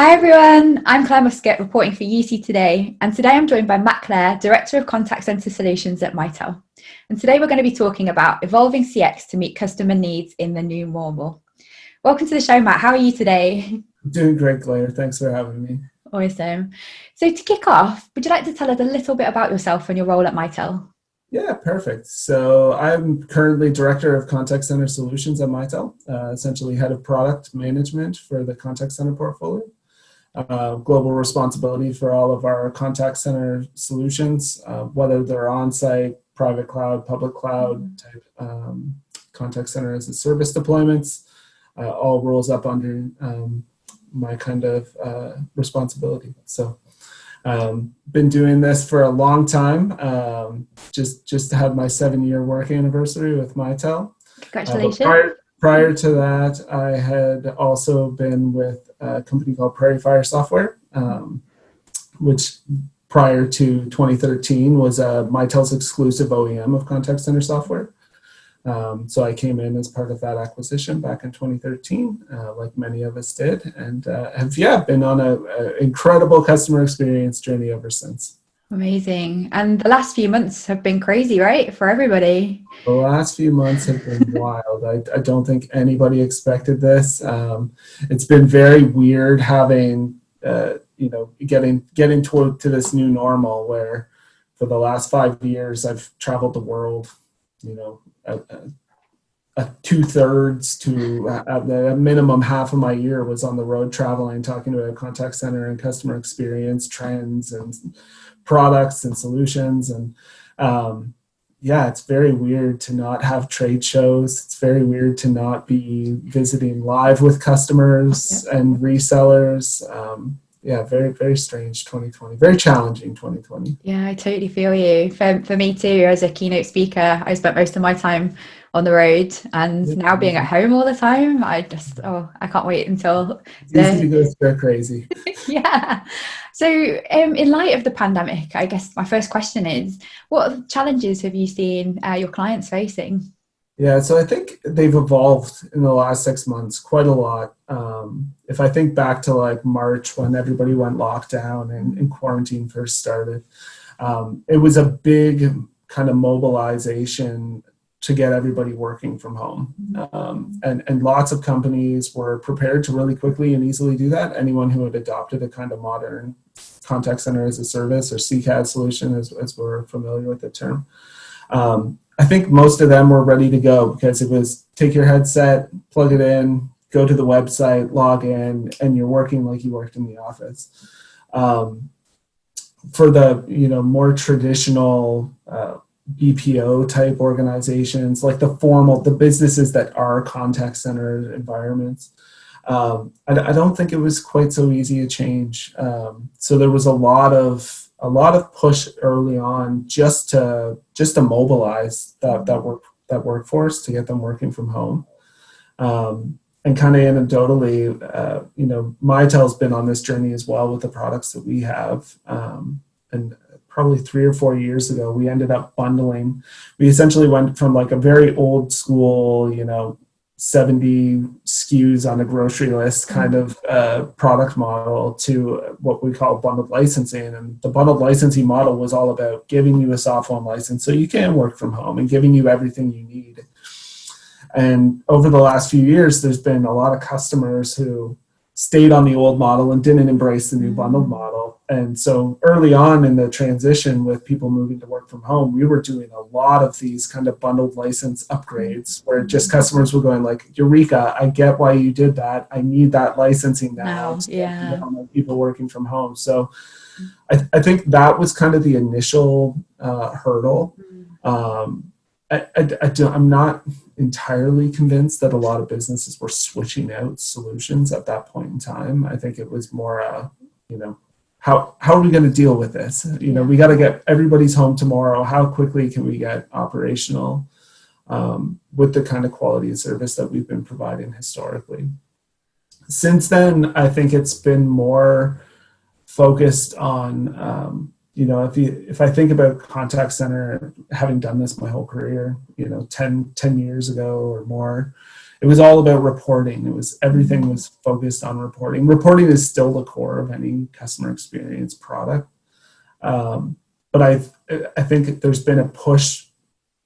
Hi everyone, I'm Clare Muscutt reporting for UC Today, and today I'm joined by Matt Clare, Director of Contact Centre Solutions at Mitel. And today we're going to be talking about evolving CX to meet customer needs in the new normal. Welcome to the show, Matt. How are you today? Doing great, Claire. Thanks for having me. Awesome. So to kick off, would you like to tell us a little bit about yourself and your role at Mitel? Yeah, perfect. So I'm currently Director of Contact Center Solutions at Mitel, essentially Head of Product Management for the Contact Center portfolio. Global responsibility for all of our contact center solutions, whether they're on-site, private cloud, public cloud type contact center as a service deployments, all rolls up under my kind of responsibility. So been doing this for a long time. Just had my 7-year work anniversary with Mitel. Congratulations. Prior to that, I had also been with a company called Prairie Software, which prior to 2013 was Mitel's exclusive OEM of contact center software. So I came in as part of that acquisition back in 2013, like many of us did, and have been on an incredible customer experience journey ever since. Amazing. And the last few months have been crazy, right? For everybody. The last few months have been wild. I don't think anybody expected this. It's been very weird having, getting to this new normal where for the last 5 years I've traveled the world, two-thirds to a minimum half of my year was on the road traveling, talking to a contact center and customer experience trends and products and solutions. And it's very weird to not have trade shows. It's very weird to not be visiting live with customers and resellers. Very, very strange 2020. Very challenging 2020. Yeah, I totally feel you. For me too, as a keynote speaker, I spent most of my time on the road, and now being at home all the time, I can't wait until it's easy to go stir crazy. Yeah. So in light of the pandemic, I guess my first question is, what challenges have you seen your clients facing? Yeah, so I think they've evolved in the last 6 months quite a lot. If I think back to like March when everybody went lockdown and quarantine first started, it was a big kind of mobilization to get everybody working from home. And lots of companies were prepared to really quickly and easily do that. Anyone who had adopted a kind of modern contact center as a service or CCAS solution, as we're familiar with the term. I think most of them were ready to go because it was take your headset, plug it in, go to the website, log in, and you're working like you worked in the office. For the more traditional BPO type organizations, like the businesses that are contact center environments, I don't think it was quite so easy a change. So there was a lot of push early on just to mobilize that workforce to get them working from home. And kind of anecdotally, Mitel's been on this journey as well with the products that we have. And probably 3 or 4 years ago, we ended up bundling. We essentially went from like a very old school, 70 SKUs on a grocery list kind of product model to what we call bundled licensing. And the bundled licensing model was all about giving you a soft phone license so you can work from home and giving you everything you need. And over the last few years, there's been a lot of customers who stayed on the old model and didn't embrace the new bundled model. And so early on in the transition with people moving to work from home, we were doing a lot of these kind of bundled license upgrades where just customers were going like, Eureka, I get why you did that. I need that licensing now. People working from home. So I think that was kind of the initial hurdle. I'm not entirely convinced that a lot of businesses were switching out solutions at that point in time. I think it was more, how are we going to deal with this? We got to get everybody's home tomorrow. How quickly can we get operational with the kind of quality of service that we've been providing historically? Since then, I think it's been more focused on if I think about contact center, having done this my whole career, 10 years ago or more, it was all about reporting. Everything was focused on reporting. Reporting is still the core of any customer experience product. But I think there's been a push,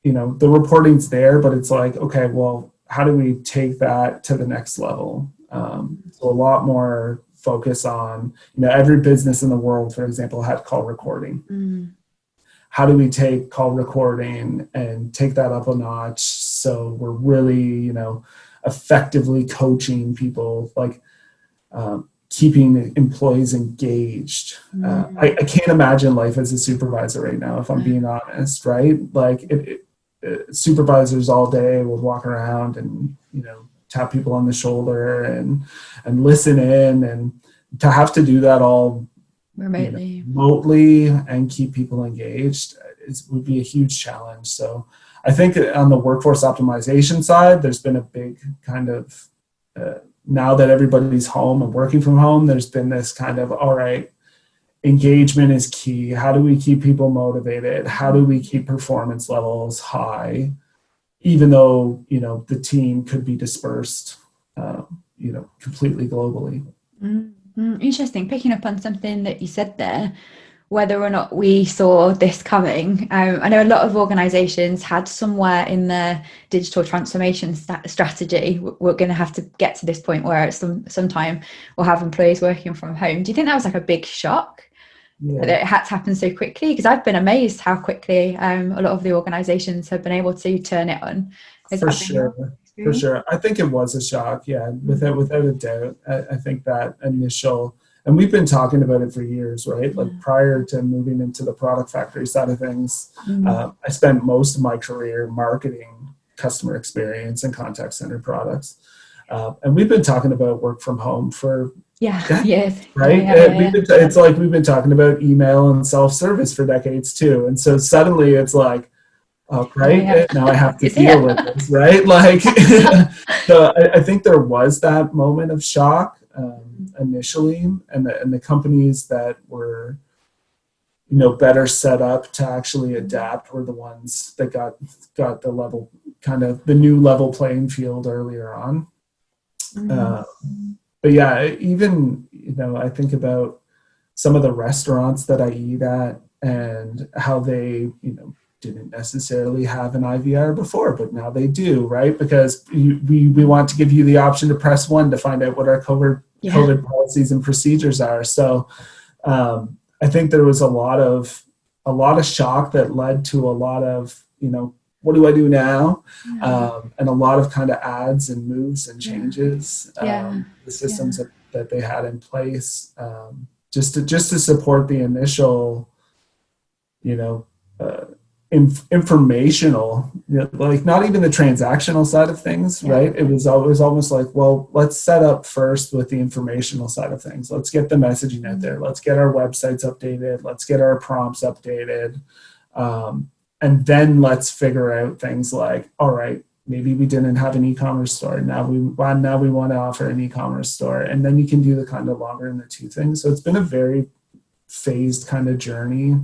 the reporting's there, but it's like, okay, well, how do we take that to the next level? So a lot more focus on, every business in the world, for example, had call recording. How do we take call recording and take that up a notch so we're really, effectively coaching people, like keeping employees engaged. I can't imagine life as a supervisor right now, if I'm being honest, right? Like supervisors all day would walk around and, tap people on the shoulder and listen in, and to have to do that all remotely and keep people engaged would be a huge challenge. So I think on the workforce optimization side, there's been a big kind of, now that everybody's home and working from home, there's been this kind of, all right, engagement is key. How do we keep people motivated? How do we keep performance levels high, even though, the team could be dispersed, completely globally? Interesting. Picking up on something that you said there, whether or not we saw this coming. I know a lot of organizations had somewhere in their digital transformation strategy, we're going to have to get to this point where it's sometime we'll have employees working from home. Do you think that was like a big shock? That it had to happen so quickly? Because I've been amazed how quickly a lot of the organizations have been able to turn it on. For sure. I think it was a shock. Yeah, without a doubt. I think that initial, and we've been talking about it for years, right? Like prior to moving into the product factory side of things, I spent most of my career marketing customer experience and contact center products. And we've been talking about work from home for decades, right? It's like we've been talking about email and self-service for decades too. And so suddenly it's like, oh, right, now I have to deal with this, right? Like, so I think there was that moment of shock initially, and the companies that were, better set up to actually adapt were the ones that got the level, kind of the new level playing field earlier on. But yeah, even, I think about some of the restaurants that I eat at and how they, didn't necessarily have an IVR before, but now they do, right? Because we want to give you the option to press 1 to find out what our COVID policies and procedures are. So I think there was a lot of shock that led to a lot of, what do I do now? And a lot of kind of ads and moves and changes, the systems that they had in place, just to support the initial, informational, like not even the transactional side of things, right? It was almost like, well, let's set up first with the informational side of things. Let's get the messaging out there. Let's get our websites updated. Let's get our prompts updated. And then let's figure out things like, all right, maybe we didn't have an e-commerce store. Now we want to offer an e-commerce store. And then you can do the kind of longer in the two things. So it's been a very phased kind of journey.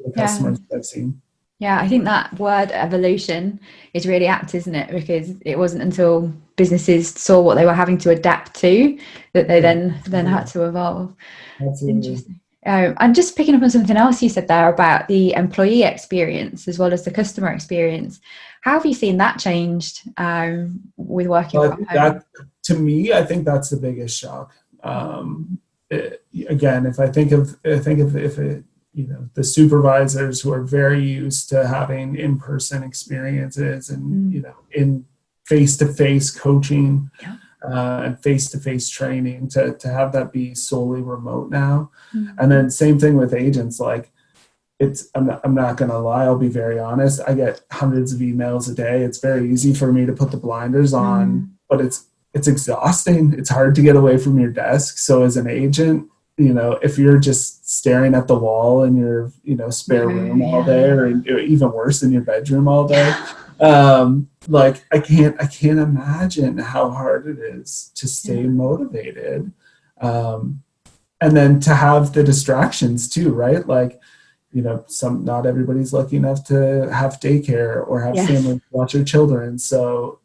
The customers I've seen. Yeah, I think that word evolution is really apt, isn't it? Because it wasn't until businesses saw what they were having to adapt to that they then had to evolve. Absolutely. Interesting. And just picking up on something else you said there about the employee experience as well as the customer experience. How have you seen that changed with working from home? To me, I think that's the biggest shock. Again, if I think of the supervisors who are very used to having in-person experiences and, in face-to-face coaching and face-to-face training, to have that be solely remote now. And then same thing with agents. Like I'm not going to lie. I'll be very honest. I get hundreds of emails a day. It's very easy for me to put the blinders on, but it's exhausting. It's hard to get away from your desk. So as an agent, if you're just staring at the wall in your, spare room all day, or even worse, in your bedroom all day, like I can't imagine how hard it is to stay motivated. and then to have the distractions too, right? Like, not everybody's lucky enough to have daycare or have Yes. family watch their children. So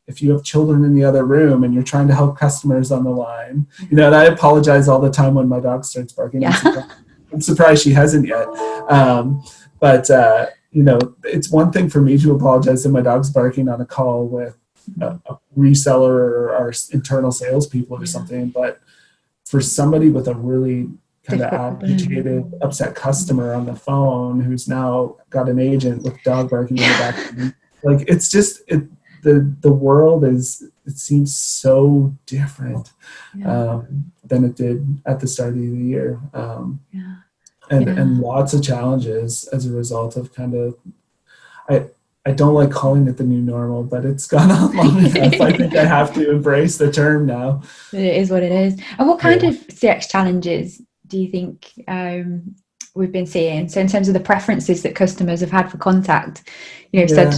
if you have children in the other room and you're trying to help customers on the line, and I apologize all the time when my dog starts barking. Yeah. I'm surprised she hasn't yet. But it's one thing for me to apologize that my dog's barking on a call with a reseller or our internal salespeople or something. But for somebody with a really kind of agitated, upset customer on the phone who's now got an agent with dog barking in the back, like it's just the world it seems so different than it did at the start of the year. And lots of challenges as a result of kind of, I don't like calling it the new normal, but it's gone on long enough. I think I have to embrace the term now. It is what it is. And what kind of CX challenges do you think we've been seeing? So in terms of the preferences that customers have had for contact, said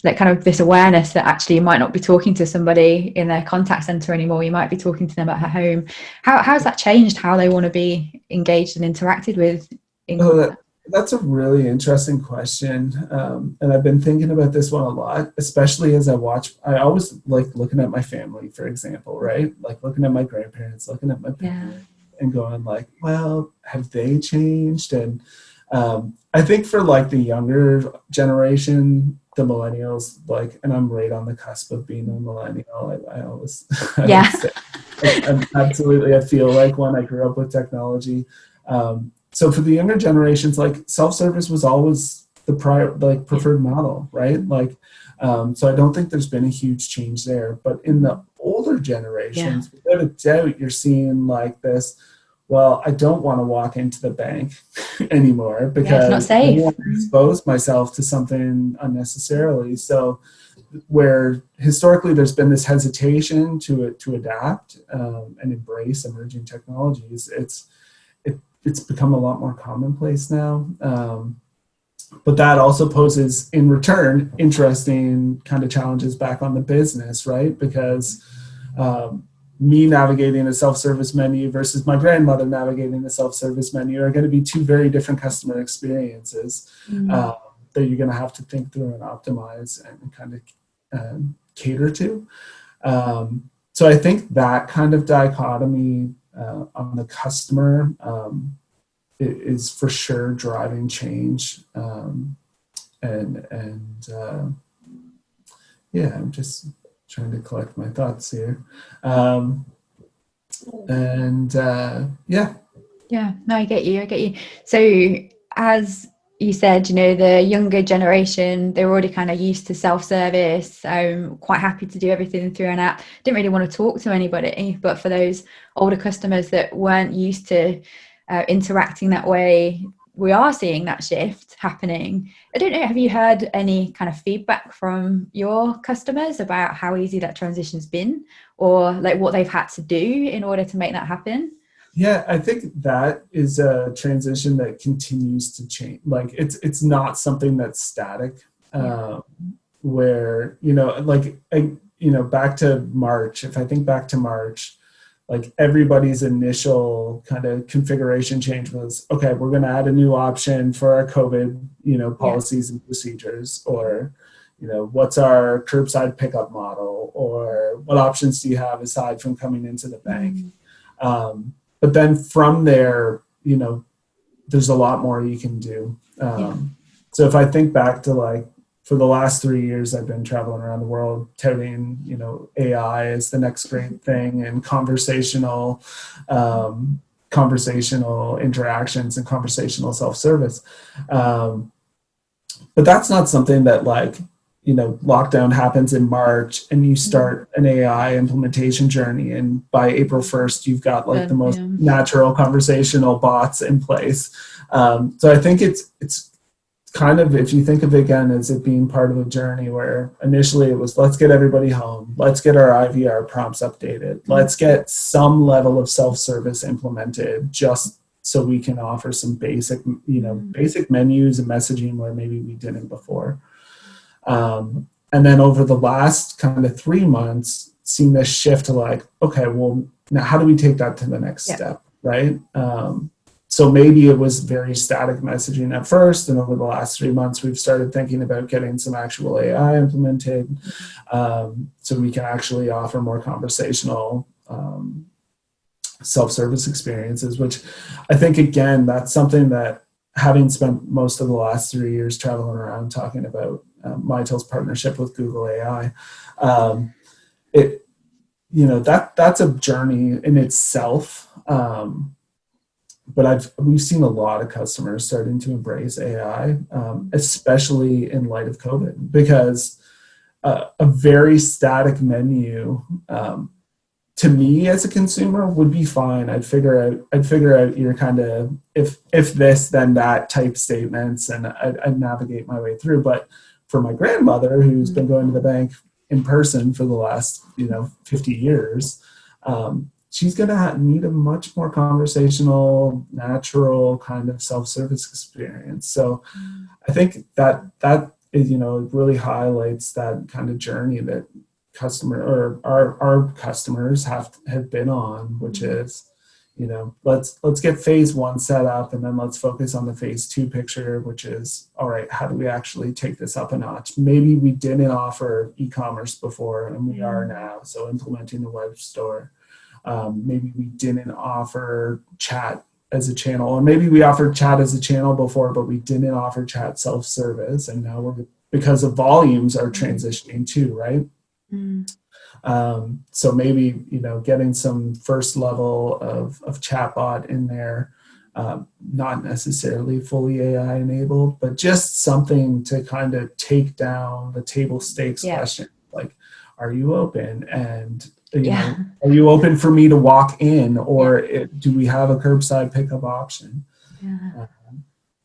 like kind of this awareness that actually you might not be talking to somebody in their contact center anymore. You might be talking to them at home. How's that changed how they want to be engaged and interacted with in contact? That's a really interesting question. And I've been thinking about this one a lot, especially as I always like looking at my family, for example, right? Like looking at my grandparents, looking at my parents and going like, well, have they changed? And I think for like the younger generation, the millennials, like, and I'm right on the cusp of being a millennial. I always absolutely, I feel like when I grew up with technology. So for the younger generations, like self-service was always the preferred model, right? Like, so I don't think there's been a huge change there. But in the older generations, without a doubt, you're seeing like this. Well, I don't want to walk into the bank anymore because it's not safe. I don't want to expose myself to something unnecessarily. So where historically there's been this hesitation to adapt and embrace emerging technologies, it's become a lot more commonplace now. But that also poses, in return, interesting kind of challenges back on the business, right? Because me navigating a self-service menu versus my grandmother navigating a self-service menu are going to be two very different customer experiences that you're going to have to think through and optimize and kind of cater to. So I think that kind of dichotomy on the customer is for sure driving change. I'm just trying to collect my thoughts here. No, I get you. So as you said, the younger generation, they're already kind of used to self-service, quite happy to do everything through an app, didn't really want to talk to anybody. But for those older customers that weren't used to interacting that way, we are seeing that shift happening. I don't know, have you heard any kind of feedback from your customers about how easy that transition's been, or like what they've had to do in order to make that happen? Yeah, I think that is a transition that continues to change. Like it's not something that's static, where, back to March, if I think back to March, like everybody's initial kind of configuration change was, okay, we're going to add a new option for our COVID, policies and procedures, or, what's our curbside pickup model, or what options do you have aside from coming into the bank? But then from there, there's a lot more you can do. So if I think back to for the last 3 years, I've been traveling around the world touting, AI is the next great thing, and conversational interactions and conversational self-service. But that's not something that lockdown happens in March and you start an AI implementation journey, and by April 1st, you've got the most natural conversational bots in place. So I think it's kind of, if you think of it again as it being part of a journey where initially it was, let's get everybody home, let's get our IVR prompts updated, let's get some level of self-service implemented just so we can offer some basic menus and messaging where maybe we didn't before. And then over the last kind of 3 months, seeing this shift to okay, well, now how do we take that to the next step? right? So maybe it was very static messaging at first, and over the last 3 months, we've started thinking about getting some actual AI implemented, so we can actually offer more conversational self-service experiences, which I think, again, that's something that, having spent most of the last 3 years traveling around talking about Mitel's partnership with Google AI, it, that's a journey in itself. But we've seen a lot of customers starting to embrace AI, especially in light of COVID, because a very static menu, to me as a consumer, would be fine. I'd figure out your kind of if this then that type statements, and I'd navigate my way through. But for my grandmother, who's been going to the bank in person for the last 50 years, she's going to need a much more conversational, natural kind of self-service experience. So I think that is, it really highlights that kind of journey that our customers have been on, which is, let's get phase 1 set up, and then let's focus on the phase 2 picture, which is, all right, how do we actually take this up a notch? Maybe we didn't offer e-commerce before, and we are now, so implementing the web store. Maybe we didn't offer chat as a channel, or maybe we offered chat as a channel before, but we didn't offer chat self-service, and now because of volumes, are transitioning too, right? So maybe, getting some first level of chatbot in there, not necessarily fully AI enabled, but just something to kind of take down the table stakes question, like, are you open? And are you open for me to walk in, or do we have a curbside pickup option?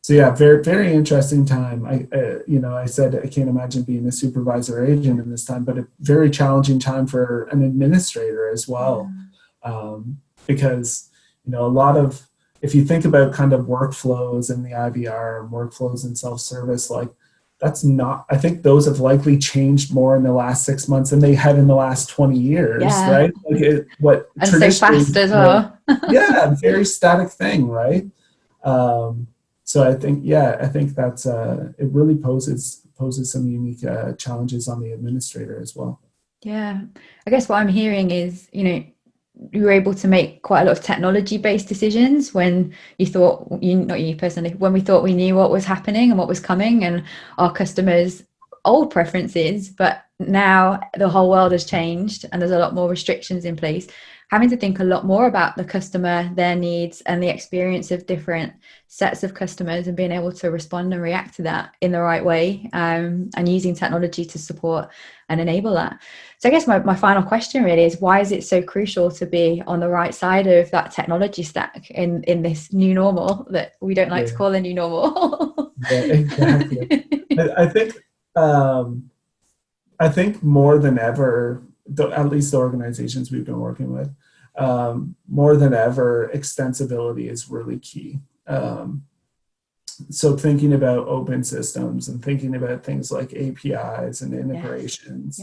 So very, very interesting time. I said I can't imagine being a supervisor agent in this time, but a very challenging time for an administrator as well, because a lot of, if you think about kind of workflows in the IVR, workflows in self-service, like, that's not, I think those have likely changed more in the last 6 months than they had in the last 20 years, right? Like and so fast as well. Very static thing, right? So I think that's it really poses some unique challenges on the administrator as well. Yeah, I guess what I'm hearing is, you were able to make quite a lot of technology-based decisions when you thought, not you personally, when we thought we knew what was happening and what was coming, and our customers' old preferences, but now the whole world has changed and there's a lot more restrictions in place. Having to think a lot more about the customer, their needs, and the experience of different sets of customers, and being able to respond and react to that in the right way, and using technology to support and enable that. So I guess my final question really is, why is it so crucial to be on the right side of that technology stack in this new normal that we don't like to call a new normal? Exactly. I think more than ever, at least the organizations we've been working with, more than ever, extensibility is really key. So thinking about open systems, and thinking about things like APIs and integrations,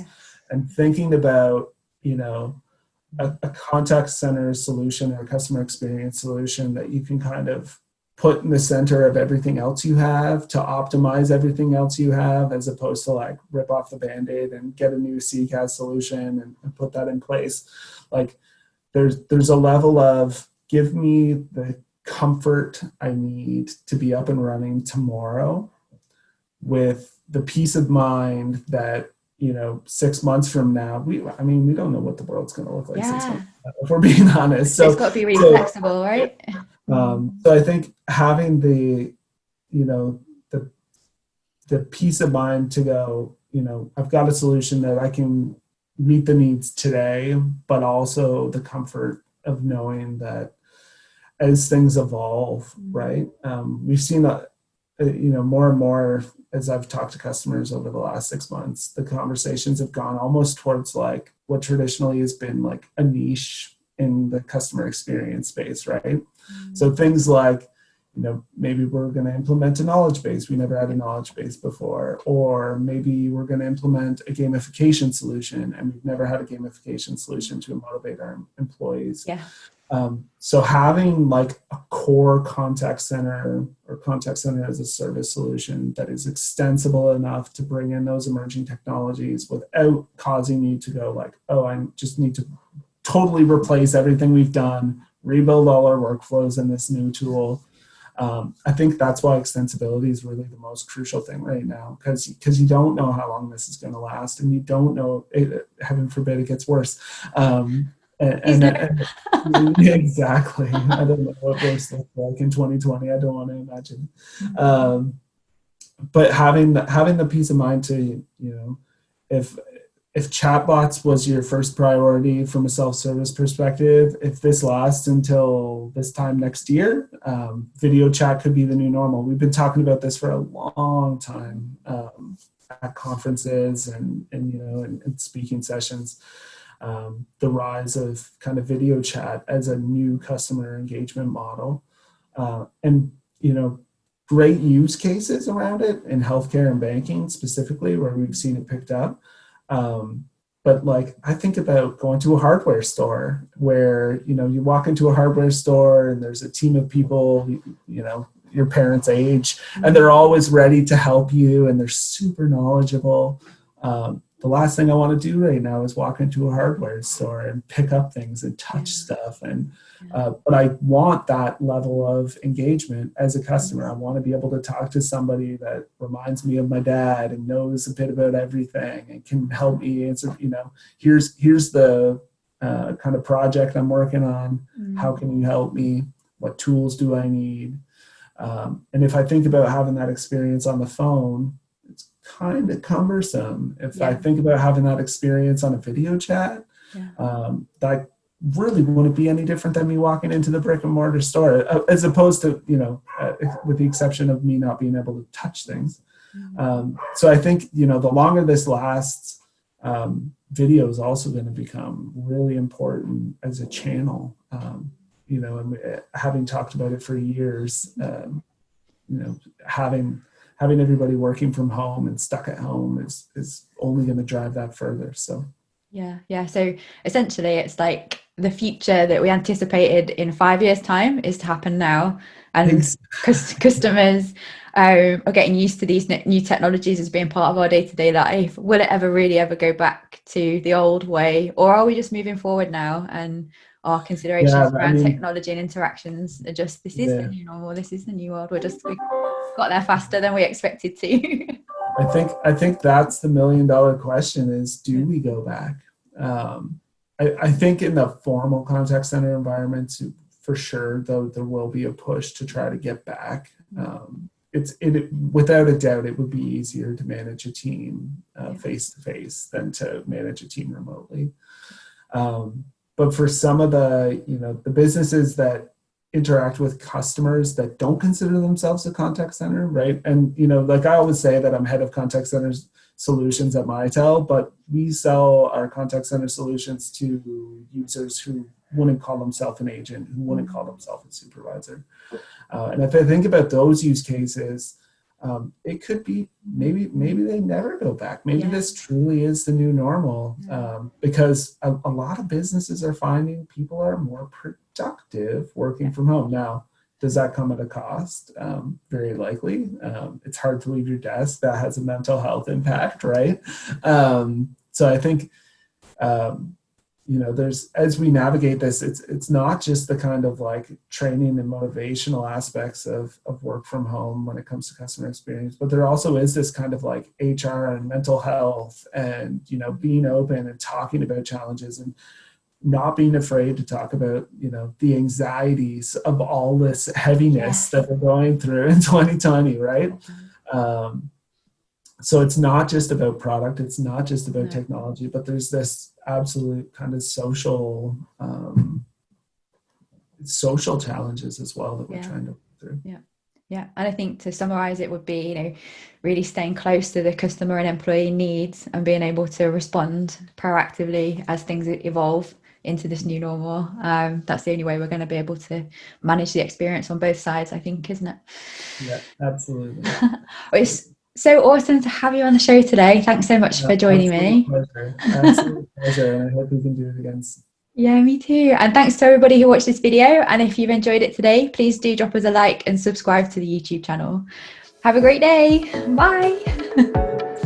and thinking about, a contact center solution or a customer experience solution that you can kind of put in the center of everything else you have to optimize everything else you have, as opposed to like rip off the Band-Aid and get a new CCaaS solution and put that in place. Like, there's a level of, give me the comfort I need to be up and running tomorrow, with the peace of mind that, 6 months from now, we don't know what the world's going to look like 6 months from now, if we're being honest. So it's got to be really flexible, right? So I think having the peace of mind to go, I've got a solution that I can meet the needs today, but also the comfort of knowing that as things evolve, right? We've seen that, more and more as I've talked to customers over the last 6 months, the conversations have gone almost towards like what traditionally has been like a niche in the customer experience space, right? So things like, maybe we're going to implement a knowledge base. We never had a knowledge base before. Or maybe we're going to implement a gamification solution, and we've never had a gamification solution to motivate our employees. So having like a core contact center or contact center as a service solution that is extensible enough to bring in those emerging technologies without causing you to go like, oh, I just need to totally replace everything we've done, rebuild all our workflows in this new tool. I think that's why extensibility is really the most crucial thing right now, because you don't know how long this is going to last, and you don't know, heaven forbid, it gets worse. And exactly, I don't know what worse looks like in 2020. I don't want to imagine. But having the peace of mind to, if chatbots was your first priority from a self-service perspective, if this lasts until this time next year, video chat could be the new normal. We've been talking about this for a long time at conferences and speaking sessions. The rise of kind of video chat as a new customer engagement model, and great use cases around it in healthcare and banking specifically, where we've seen it picked up. But like, I think about going to a hardware store where, you walk into a hardware store and there's a team of people, your parents' age, and they're always ready to help you and they're super knowledgeable. The last thing I want to do right now is walk into a hardware store and pick up things and touch stuff. But I want that level of engagement as a customer. I want to be able to talk to somebody that reminds me of my dad and knows a bit about everything and can help me answer, here's the kind of project I'm working on. How can you help me? What tools do I need? And if I think about having that experience on the phone, kind of cumbersome. If I think about having that experience on a video chat, that really wouldn't be any different than me walking into the brick and mortar store, as opposed to, with the exception of me not being able to touch things. So I think, the longer this lasts, video is also going to become really important as a channel. And having talked about it for years, having everybody working from home and stuck at home is only going to drive that further. So so essentially it's like the future that we anticipated in 5 years' time is to happen now, and customers are getting used to these new technologies as being part of our day-to-day life. Will it ever really ever go back to the old way, or are we just moving forward now and our considerations around technology and interactions are just, this is the new normal, this is the new world, we got there faster than we expected to? I think that's the $1 million question is, do we go back? I think in the formal contact center environments, for sure, though, there will be a push to try to get back. Without a doubt, it would be easier to manage a team face to face than to manage a team remotely. But for some of the businesses that interact with customers that don't consider themselves a contact center, right? And, like I always say that I'm head of contact centers solutions at Mitel, but we sell our contact center solutions to users who wouldn't call themselves an agent, who wouldn't call themselves a supervisor. And if I think about those use cases, it could be maybe they never go back. Maybe this truly is the new normal, because a lot of businesses are finding people are more productive working from home. Now, does that come at a cost? Very likely. It's hard to leave your desk. That has a mental health impact, right? So I think, there's, as we navigate this, it's not just the kind of like training and motivational aspects of work from home when it comes to customer experience, but there also is this kind of like HR and mental health and, being open and talking about challenges and not being afraid to talk about, the anxieties of all this heaviness that we're going through in 2020, right? So it's not just about product, it's not just about technology, but there's this absolute kind of social challenges as well that we're trying to work through. Yeah, and I think to summarize it would be, really staying close to the customer and employee needs and being able to respond proactively as things evolve into this new normal. That's the only way we're going to be able to manage the experience on both sides, I think, isn't it? Yeah, absolutely. It's so awesome to have you on the show today. Thanks so much for joining me. Absolute pleasure. And I hope we can do it again. Yeah, me too. And thanks to everybody who watched this video. And if you've enjoyed it today, please do drop us a like and subscribe to the YouTube channel. Have a great day. Bye.